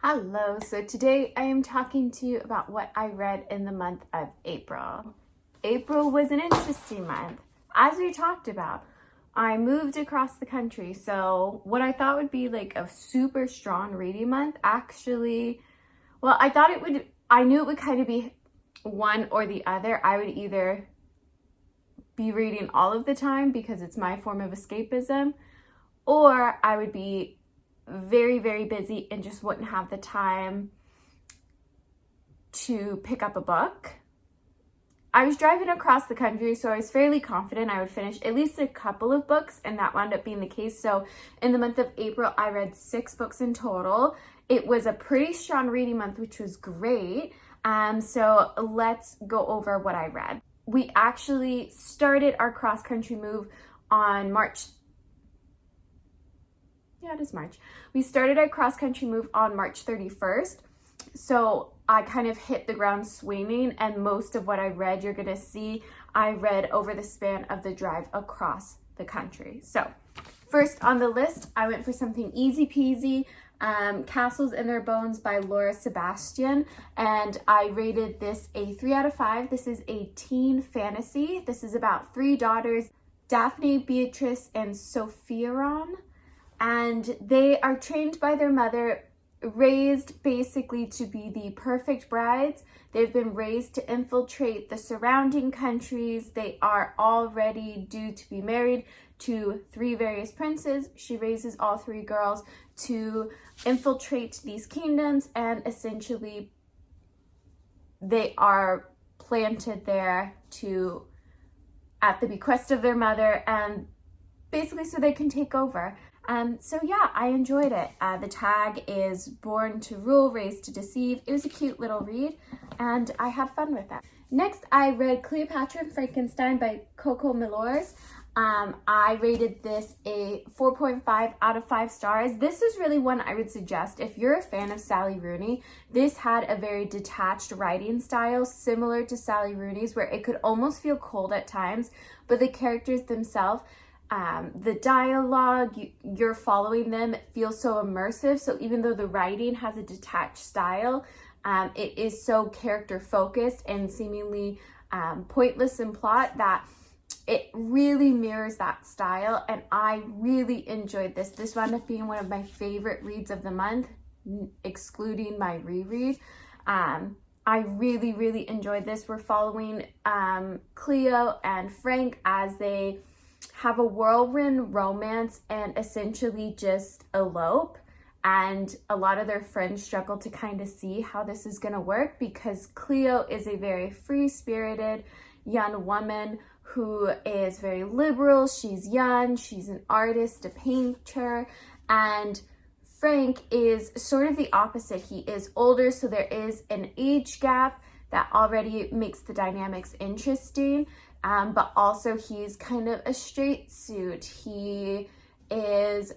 Hello, so today I am talking to you about what I read in the month of April. April was an interesting month. As we talked about, I moved across the country, so what I thought would be like a super strong reading month actually, I knew it would kind of be one or the other. I would either be reading all of the time because it's my form of escapism, or I would be very, very busy and just wouldn't have the time to pick up a book. I was driving across the country, so I was fairly confident I would finish at least a couple of books, and that wound up being the case. So in the month of April, I read 6 books in total. It was a pretty strong reading month, which was great. So let's go over what I read. We actually started our cross-country move on March. It is March. We started our cross-country move on March 31st. So I kind of hit the ground swinging, and most of what I read, you're going to see, I read over the span of the drive across the country. So first on the list, I went for something easy peasy, Castles and Their Bones by Laura Sebastian, and I rated this a 3 out of 5. This is a teen fantasy. This is about 3 daughters, Daphne, Beatrice, and Sophiaron. And they are trained by their mother, raised basically to be the perfect brides. They've been raised to infiltrate the surrounding countries. They are already due to be married to 3 various princes. She raises all 3 girls to infiltrate these kingdoms, and essentially they are planted there at the bequest of their mother, and basically so they can take over. So yeah, I enjoyed it. The tag is Born to Rule, Raised to Deceive. It was a cute little read, and I had fun with that. Next, I read Cleopatra and Frankenstein by Coco Milors. I rated this a 4.5 out of 5 stars. This is really one I would suggest if you're a fan of Sally Rooney. This had a very detached writing style, similar to Sally Rooney's, where it could almost feel cold at times, but the characters themselves, the dialogue, you're following them, it feels so immersive. So even though the writing has a detached style, it is so character focused and seemingly pointless in plot that it really mirrors that style, and I really enjoyed this. This wound up being one of my favorite reads of the month, excluding my reread. I really, really enjoyed this. We're following Cleo and Frank as they have a whirlwind romance and essentially just elope, and a lot of their friends struggle to kind of see how this is going to work, because Cleo is a very free-spirited young woman who is very liberal. She's young, she's an artist, a painter, and Frank is sort of the opposite. He is older, so there is an age gap that already makes the dynamics interesting. But also he's kind of a straight suit. He is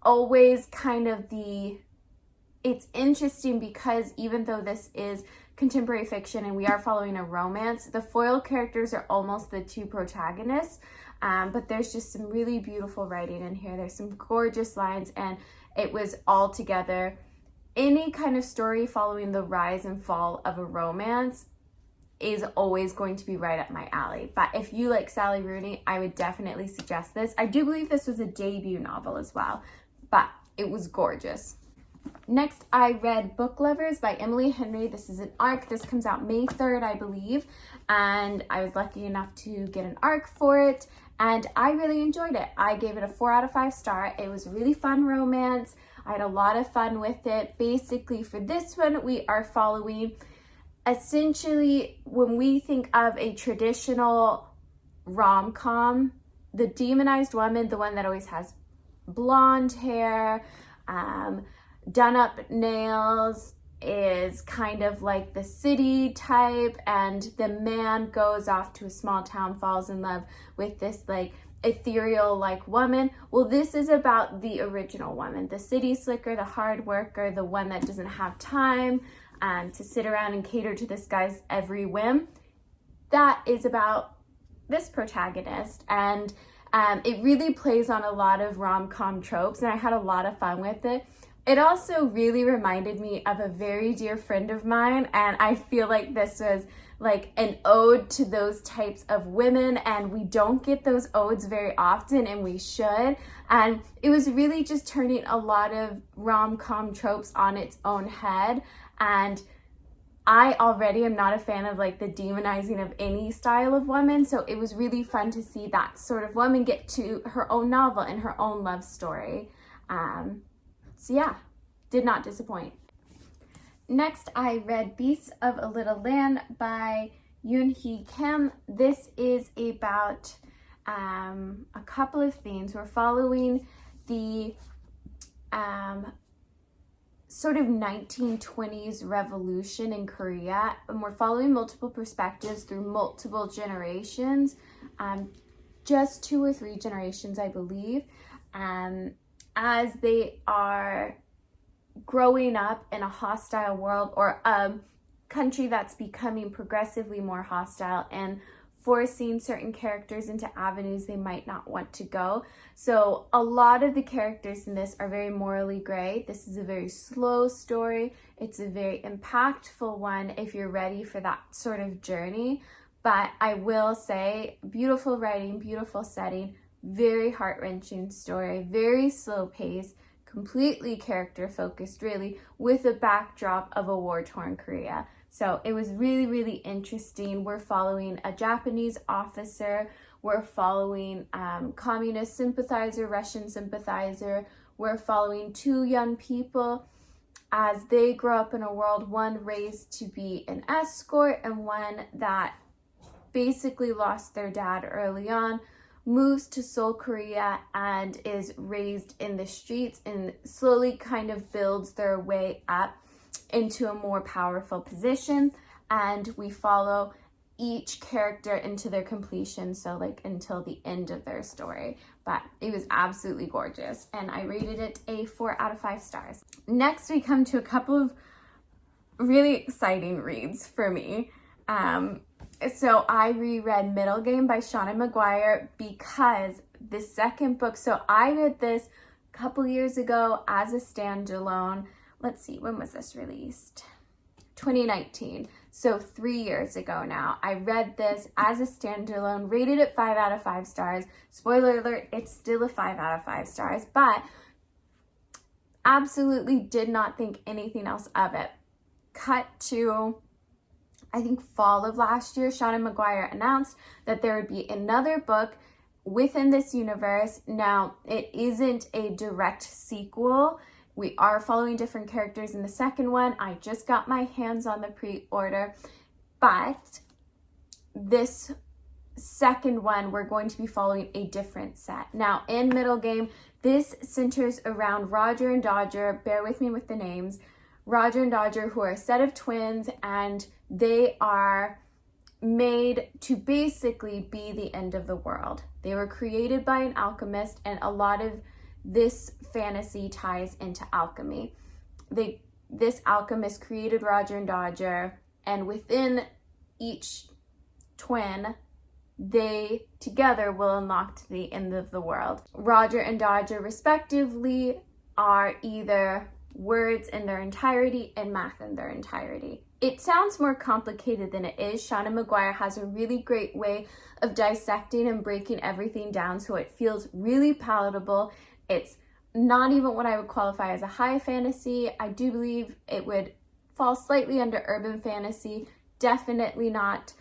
always kind of it's interesting because even though this is contemporary fiction and we are following a romance, the foil characters are almost the 2 protagonists. But there's just some really beautiful writing in here. There's some gorgeous lines, and it was all together. Any kind of story following the rise and fall of a romance is always going to be right up my alley. But if you like Sally Rooney, I would definitely suggest this. I do believe this was a debut novel as well, but it was gorgeous. Next, I read Book Lovers by Emily Henry. This is an ARC. This comes out May 3rd, I believe, and I was lucky enough to get an ARC for it, and I really enjoyed it. I gave it a 4 out of 5 star. It was a really fun romance. I had a lot of fun with it. Basically, for this one, we are following, essentially, when we think of a traditional rom-com, the demonized woman, the one that always has blonde hair, done up nails, is kind of like the city type, and the man goes off to a small town, falls in love with this like ethereal like woman. Well, this is about the original woman, the city slicker, the hard worker, the one that doesn't have time to sit around and cater to this guy's every whim. That is about this protagonist, and it really plays on a lot of rom-com tropes, and I had a lot of fun with it. It also really reminded me of a very dear friend of mine, and I feel like this was like an ode to those types of women, and we don't get those odes very often, and we should. And it was really just turning a lot of rom-com tropes on its own head. And I already am not a fan of like the demonizing of any style of woman, so it was really fun to see that sort of woman get to her own novel and her own love story. So yeah, did not disappoint. Next, I read Beasts of a Little Land by Yoon Hee Kim. This is about a couple of themes. We're following the sort of 1920s revolution in Korea, and we're following multiple perspectives through multiple generations, just 2 or 3 generations, I believe, as they are growing up in a hostile world, or a country that's becoming progressively more hostile and forcing certain characters into avenues they might not want to go. So a lot of the characters in this are very morally gray. This is a very slow story. It's a very impactful one if you're ready for that sort of journey. But I will say, beautiful writing, beautiful setting, very heart-wrenching story, very slow pace, completely character focused, really, with a backdrop of a war-torn Korea. So it was really, really interesting. We're following a Japanese officer. We're following communist sympathizer, Russian sympathizer. We're following 2 young people as they grow up in a world, one raised to be an escort and one that basically lost their dad early on, moves to Seoul, Korea, and is raised in the streets and slowly kind of builds their way up into a more powerful position. And we follow each character into their completion, so like until the end of their story. But it was absolutely gorgeous, and I rated it a 4 out of 5 stars. Next, we come to a couple of really exciting reads for me. So I reread Middle Game by Seanan McGuire because the second book, so I read this a couple years ago as a standalone. Let's see, when was this released? 2019, so 3 years ago now. I read this as a standalone, rated it 5 out of 5 stars. Spoiler alert, it's still a 5 out of 5 stars, but absolutely did not think anything else of it. Cut to, I think, fall of last year, Seanan McGuire announced that there would be another book within this universe. Now, it isn't a direct sequel. We are following different characters in the second one. I just got my hands on the pre-order, but this second one, we're going to be following a different set. Now, in Middle Game, this centers around Roger and Dodger. Bear with me with the names. Roger and Dodger, who are a set of twins, and they are made to basically be the end of the world. They were created by an alchemist, and a lot of this fantasy ties into alchemy. This alchemist created Roger and Dodger, and within each twin, they together will unlock to the end of the world. Roger and Dodger, respectively, are either words in their entirety and math in their entirety. It sounds more complicated than it is. Seanan McGuire has a really great way of dissecting and breaking everything down so it feels really palatable. It's not even what I would qualify as a high fantasy. I do believe it would fall slightly under urban fantasy. Definitely not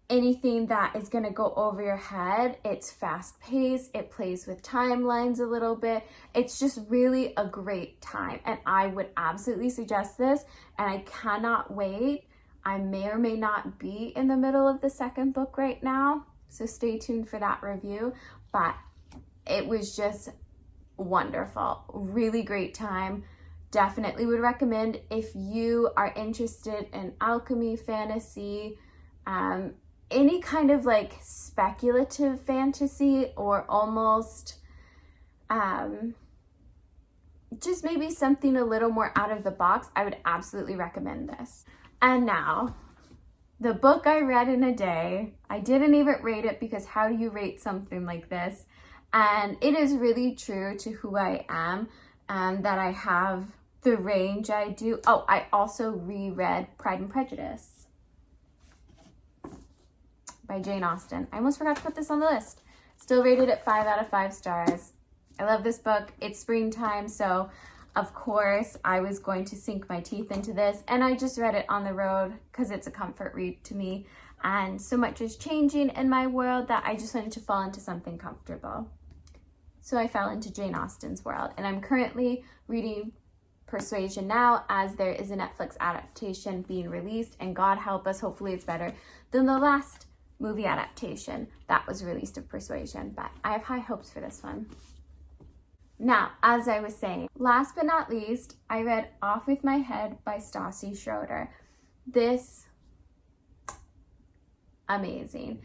anything that is going to go over your head. It's fast paced. It plays with timelines a little bit. It's just really a great time, and I would absolutely suggest this, and I cannot wait. I may or may not be in the middle of the second book right now, so stay tuned for that review, but it was just wonderful. Really great time. Definitely would recommend if you are interested in alchemy, fantasy, any kind of like speculative fantasy, or almost just maybe something a little more out of the box. I would absolutely recommend this. And now, the book I read in a day. I didn't even rate it because how do you rate something like this? And it is really true to who I am. and that I have the range I do. Oh, I also reread Pride and Prejudice by Jane Austen. I almost forgot to put this on the list. Still rated at 5 out of 5 stars. I love this book. It's springtime, so of course I was going to sink my teeth into this, and I just read it on the road because it's a comfort read to me, and so much is changing in my world that I just wanted to fall into something comfortable. So I fell into Jane Austen's world, and I'm currently reading Persuasion now, as there is a Netflix adaptation being released, and God help us, hopefully it's better than the last movie adaptation that was released of Persuasion, but I have high hopes for this one. Now, as I was saying, last but not least, I read Off With My Head by Stassi Schroeder. This, amazing.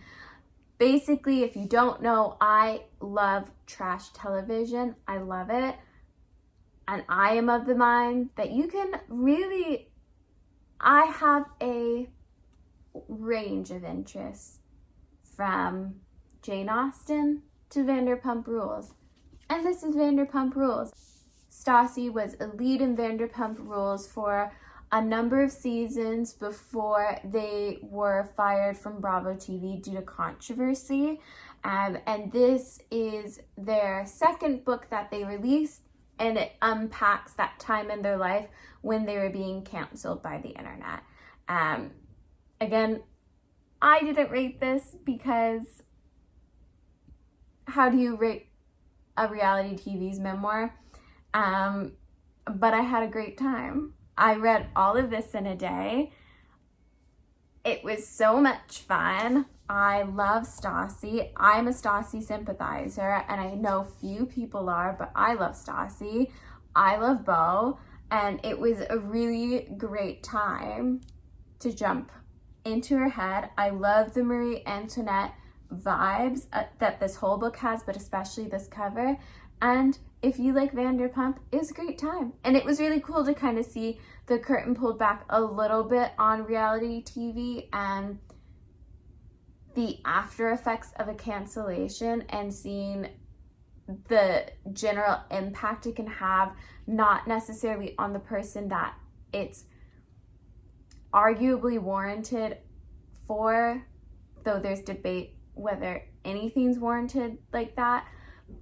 Basically, if you don't know, I love trash television. I love it. And I am of the mind that you can really, I have a range of interests from Jane Austen to Vanderpump Rules. And this is Vanderpump Rules. Stassi was a lead in Vanderpump Rules for a number of seasons before they were fired from Bravo TV due to controversy. And this is their second book that they released, and it unpacks that time in their life when they were being canceled by the internet. Again, I didn't rate this because how do you rate a reality TV's memoir? But I had a great time. I read all of this in a day. It was so much fun. I love Stassi. I'm a Stassi sympathizer, and I know few people are, but I love Stassi. I love Beau, and it was a really great time to jump into her head. I love the Marie Antoinette vibes that this whole book has, but especially this cover. And if you like Vanderpump, it was a great time. And it was really cool to kind of see the curtain pulled back a little bit on reality TV and the after effects of a cancellation, and seeing the general impact it can have, not necessarily on the person that it's arguably warranted for, though there's debate whether anything's warranted like that,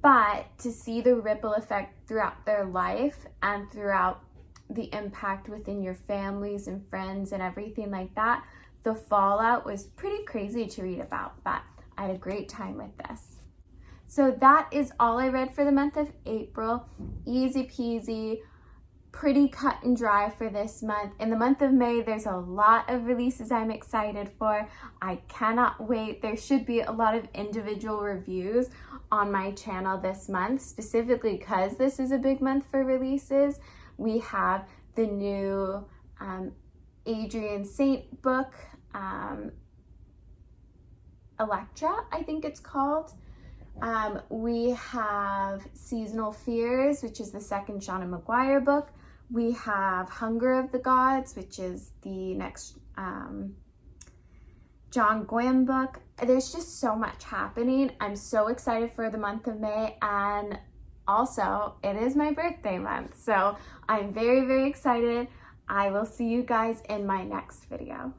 but to see the ripple effect throughout their life and throughout the impact within your families and friends and everything like that, the fallout was pretty crazy to read about, but I had a great time with this. So that is all I read for the month of April. Easy peasy, pretty cut and dry for this month. In the month of May, there's a lot of releases I'm excited for. I cannot wait. There should be a lot of individual reviews on my channel this month, specifically because this is a big month for releases. We have the new Adrian Saint book, Electra, I think it's called. We have Seasonal Fears, which is the second Shauna Maguire book. We have Hunger of the Gods, which is the next John Gwynne book. There's just so much happening. I'm so excited for the month of May, and also it is my birthday month, so I'm very, very excited. I will see you guys in my next video.